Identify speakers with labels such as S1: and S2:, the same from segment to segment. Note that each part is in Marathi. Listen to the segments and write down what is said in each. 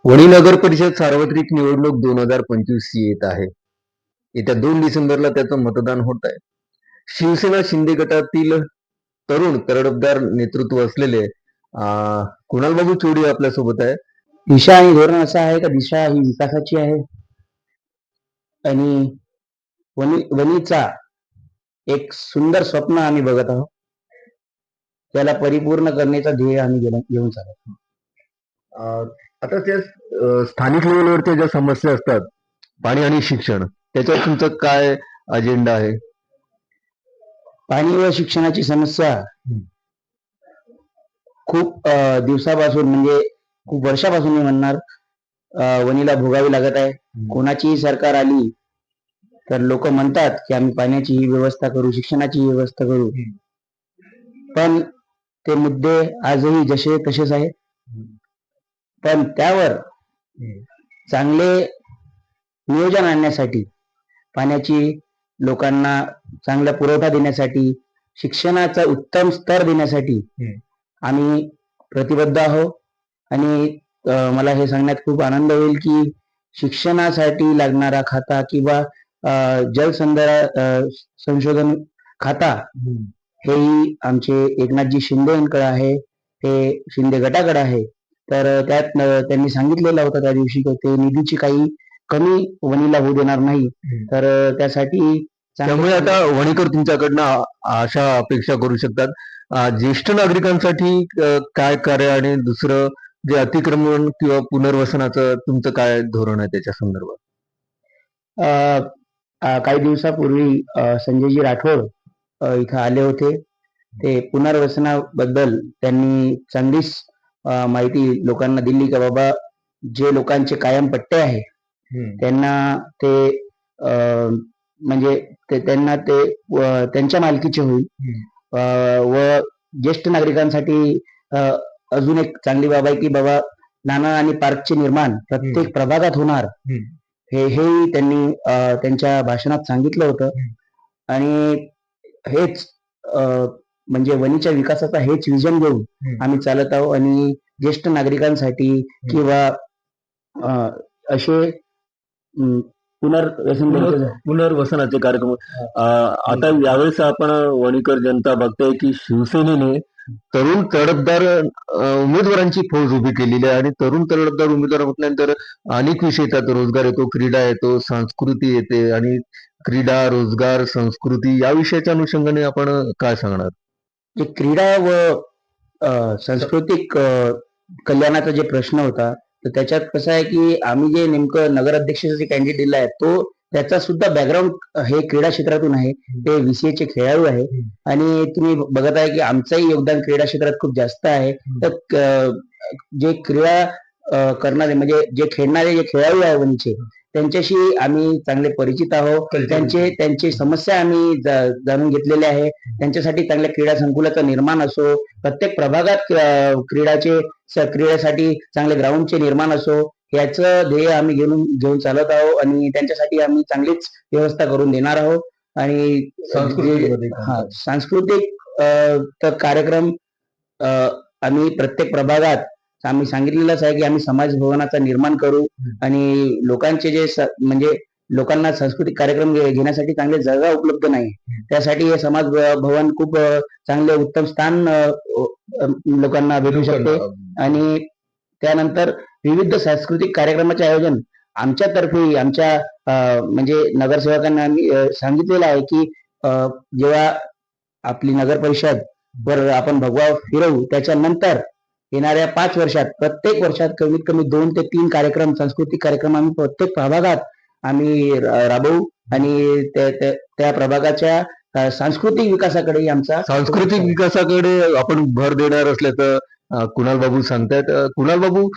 S1: वणी नगर परिषद सार्वत्रिक निवडणूक 2025 येत आहे. येत्या 2 डिसेंबरला त्याचं मतदान होत आहे. शिवसेना शिंदे गटातील तरुण तरडफदार नेतृत्व असलेले कुणालबाबू चोडी आपल्या सोबत आहे.
S2: दिशा आणि धोरण असं आहे का दिशा ही विकासाची आहे आणि वणीचा एक सुंदर स्वप्न आम्ही बघत आहोत. त्याला परिपूर्ण करण्याचा ध्येय आम्ही घेऊन चालत आहोत.
S1: आता त्या स्थानिक लेवलवरच्या ज्या समस्या असतात, पाणी आणि शिक्षण, त्याच्यावर तुमचं काय अजेंडा आहे?
S2: पाणी व शिक्षणाची समस्या खूप दिवसापासून म्हणजे खूप वर्षापासून मी म्हणणार वणीला भोगावी लागत आहे. कोणाचीही सरकार आली तर लोक म्हणतात की आम्ही पाण्याची ही व्यवस्था करू, शिक्षणाची ही व्यवस्था करू, पण ते मुद्दे आजही जसे तसेच आहेत. पण त्यावर चांगले नियोजन आणण्यासाठी, पाण्याची लोकांना चांगला पुरवठा देण्यासाठी, शिक्षणाचा उत्तम स्तर देण्यासाठी आम्ही प्रतिबद्ध आहोत. आणि मला हे सांगण्यात खूप आनंद होईल की शिक्षणासाठी लागणारा खाता किंवा संशोधन खाता हेही आमचे एकनाथजी शिंदे यांकडे आहे, ते शिंदे गटाकडे आहे. तर त्यात त्यांनी सांगितलेलं होतं त्या दिवशी की ते निधीची काही कमी वणीला होऊ देणार नाही. तर त्यासाठी
S1: त्यामुळे आता वणीकर तुमच्याकडनं अशा अपेक्षा करू शकतात. ज्येष्ठ नागरिकांसाठी काय कार्य आणि दुसरं जे अतिक्रमण किंवा पुनर्वसनाचं तुमचं काय धोरण आहे त्याच्या संदर्भात?
S2: काही दिवसापूर्वी संजयजी राठोड इथं आले होते. ते पुनर्वसनाबद्दल त्यांनी चांगलीच माहिती लोकांना दिली की बाबा जे लोकांचे कायम पट्टे आहे त्यांना ते म्हणजे त्यांना ते त्यांच्या मालकीचे होईल. व ज्येष्ठ नागरिकांसाठी अजून एक चांगली बाब आहे की बाबा नाना आणि पार्कचे निर्माण प्रत्येक प्रभागात होणार, हेही त्यांनी त्यांच्या भाषणात सांगितलं होतं. आणि हेच म्हणजे वणीच्या विकासाचा हेच विजन घेऊन आम्ही चालत आहोत. आणि ज्येष्ठ नागरिकांसाठी किंवा असे
S1: पुनर्वसनाचे कार्यक्रम आता यावेळेस आपण वणीकर जनता बघताय की शिवसेनेने तरुण तडफदार उमेदवारांची फौज उभी केलेली आहे. आणि तरुण तडफदार उमेदवार म्हटल्यानंतर अनेक विषय येतात. रोजगार येतो, क्रीडा येतो, संस्कृती येते. आणि क्रीडा, रोजगार, संस्कृती या विषयाच्या अनुषंगाने आपण काय सांगणार?
S2: क्रीडा व सांस्कृतिक कल्याणाचा जे प्रश्न होता, तर त्याच्यात कसं आहे की आम्ही जे नेमकं नगर अध्यक्षाचा जे कॅन्डिडेट दिला आहे तो त्याचा सुद्धा बॅकग्राऊंड हे क्रीडा क्षेत्रातून आहे. ते VCA चे खेळाडू आहे. आणि तुम्ही बघत आहे की आमचंही योगदान क्रीडा क्षेत्रात खूप जास्त आहे. तर जे क्रीडा करणारे म्हणजे जे खेळणारे जे खेळाडू आहे वणीचे, त्यांच्याशी आम्ही चांगले परिचित आहोत. त्यांची समस्या आम्ही जाणून घेतलेले आहे. त्यांच्यासाठी चांगल्या क्रीडा संकुलाचं निर्माण असो, प्रत्येक प्रभागात क्रीडेसाठी चांगले ग्राउंडचे निर्माण असो, याचं ध्येय आम्ही घेऊन चालत आहोत. आणि त्यांच्यासाठी आम्ही चांगलीच व्यवस्था करून देणार आहोत. आणि सांस्कृतिक कार्यक्रम आम्ही प्रत्येक प्रभागात आम्ही सांगितलेलंच आहे की आम्ही समाज भवनाचा निर्माण करू. आणि लोकांचे जे म्हणजे लोकांना सांस्कृतिक कार्यक्रम घेण्यासाठी चांगले जागा उपलब्ध नाही, त्यासाठी हे समाज भवन खूप चांगले उत्तम स्थान लोकांना भेटू शकते. आणि त्यानंतर विविध सांस्कृतिक कार्यक्रमाचे आयोजन आमच्यातर्फे आमच्या म्हणजे नगरसेवकांना आम्ही सांगितलेलं आहे की जेव्हा आपली नगर परिषद वर आपण भगवा फिरवू त्याच्यानंतर येणाऱ्या 5 वर्षात प्रत्येक वर्षात कमीत कमी 2 ते 3 कार्यक्रम, सांस्कृतिक कार्यक्रम आम्ही प्रत्येक प्रभागात आम्ही राबवू. आणि त्या प्रभागाच्या सांस्कृतिक विकासाकडे
S1: सांस्कृतिक विकासाकडे आपण भर देणार असल्याचं कुणालबाबू सांगतायत. कुणालबाबू,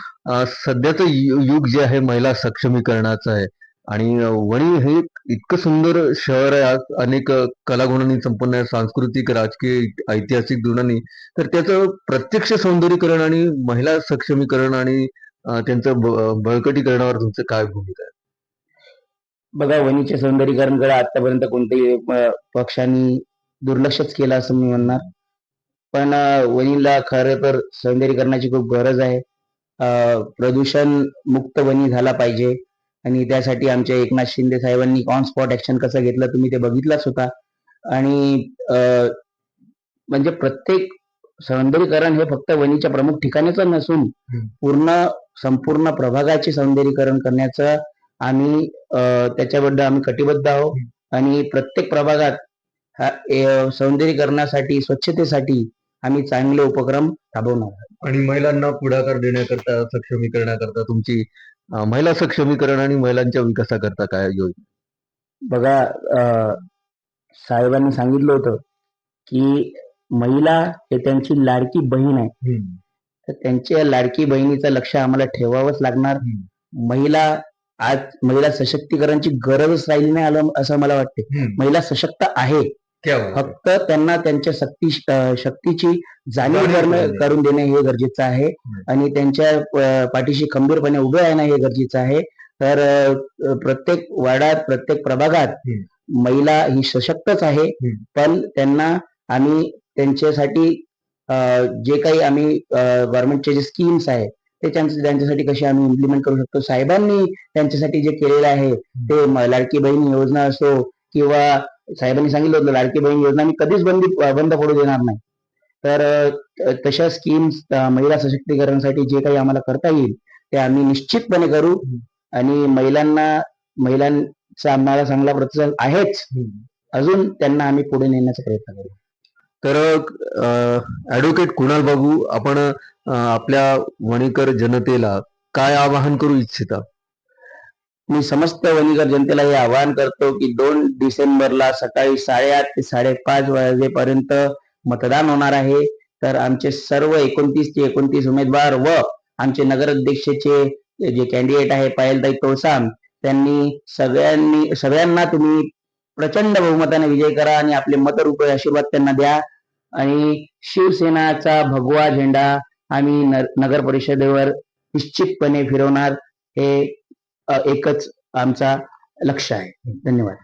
S1: सध्याचं युग जे आहे महिला सक्षमीकरणाचं आहे. आणि वणी हे इतकं सुंदर शहर आहे, आज अनेक कलागुणांनी संपन्न आहे, सांस्कृतिक, राजकीय, ऐतिहासिक गुणांनी. तर त्याचं प्रत्यक्ष सौंदर्यीकरण आणि महिला सक्षमीकरण आणि त्यांचं बळकटीकरणावर तुमचं काय भूमिका आहे?
S2: बघा, वणीच्या सौंदर्यीकरणाकडे आतापर्यंत कोणत्याही पक्षांनी दुर्लक्षच केलं असं मी म्हणणार. पण वणीला खरं तर सौंदर्यीकरणाची खूप गरज आहे. प्रदूषण मुक्त वनी झाला पाहिजे आणि त्यासाठी आमच्या एकनाथ शिंदे साहेबांनी ऑन स्पॉट ऍक्शन कसं घेतलं तुम्ही ते बघितलंच होता. आणि म्हणजे प्रत्येक सौंदर्यीकरण हे फक्त वनीच्या प्रमुख ठिकाणीच नसून संपूर्ण प्रभागाचे सौंदर्यीकरण करण्याचं आम्ही त्याच्याबद्दल आम्ही कटिबद्ध आहोत. आणि प्रत्येक प्रभागात सौंदर्यीकरणासाठी स्वच्छतेसाठी आम्ही चांगले उपक्रम राबवणार आहोत.
S1: आणि महिलांना पुढाकार देण्याकरता सक्षमीकरणाकरता तुमची महिला सक्षमीकरण आणि महिलांच्या विकासाकरता काय योजना?
S2: बघा, साहेबांनी सांगितलं होतं की महिला हे त्यांची लाडकी बहीण आहे, तर त्यांच्या लाडकी बहिणीचं लक्ष आम्हाला ठेवावंच लागणार. आज महिला सशक्तीकरणाची गरजच राहिली नाही आलं असं मला वाटते. महिला सशक्त आहे, फक्त त्यांना त्यांच्या शक्तीची जाणीव करून देणे हे गरजेचं आहे आणि त्यांच्या पाठीशी खंबीरपणे उभे राहणं हे गरजेचं आहे. तर प्रत्येक वार्डात प्रत्येक प्रभागात महिला ही सशक्तच आहे, पण त्यांना आम्ही त्यांच्यासाठी जे काही आम्ही गव्हर्नमेंटचे जे स्कीम्स आहे ते त्यांच्यासाठी कसे आम्ही इम्प्लिमेंट करू शकतो. साहेबांनी त्यांच्यासाठी जे केलेलं आहे ते लाडकी बहीण योजना असो किंवा साहेबांनी सांगितलं होतं लाडकी बहीण योजना मी कधीच बंद पडू देणार नाही. तर तशा स्कीम्स महिला सशक्तीकरणासाठी जे काही आम्हाला करता येईल ते आम्ही निश्चितपणे करू. आणि महिलांचा आम्हाला चांगला प्रतिसाद आहेच, अजून त्यांना आम्ही पुढे नेण्याचा प्रयत्न करू.
S1: तर ऍडव्होकेट कुणाल बाबू, आपण आपल्या वणीकर जनतेला काय आवाहन करू इच्छिता?
S2: मी समस्त वणीकर जनतेला हे आवाहन करतो की 2 डिसेंबरला सकाळी 8:30 ते 5:30 वाजेपर्यंत मतदान होणार आहे. तर आमचे सर्व 29 उमेदवार व आमचे नगराध्यक्षाचे जे कॅन्डिडेट आहे पायलताई तोळसाम, त्यांनी सगळ्यांना तुम्ही प्रचंड बहुमताने विजय करा आणि आपले मतरूपी आशीर्वाद त्यांना द्या. आणि शिवसेनाचा भगवा झेंडा आम्ही नगर परिषदेवर निश्चितपणे फिरवणार, हे एकच आमचा लक्ष्य आहे. धन्यवाद.